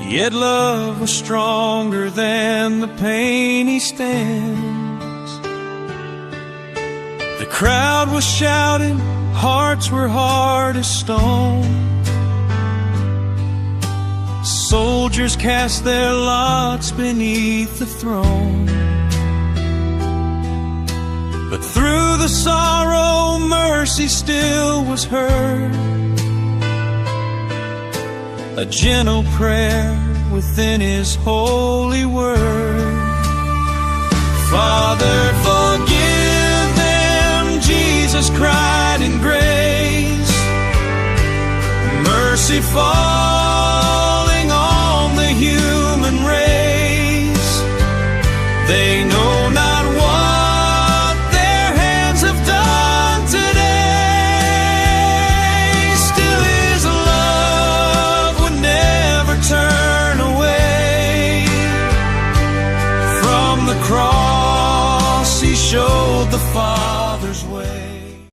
Yet love was stronger than the pain he stands. The crowd was shouting, hearts were hard as stone. Soldiers cast their lots beneath the throne. But through the sorrow, mercy still was heard. A gentle prayer within His holy word. Father, forgive them, Jesus cried in grace. Mercy falling on the human race. They know not what their hands have done today. Still His love would never turn away. From the cross He showed the Father's way.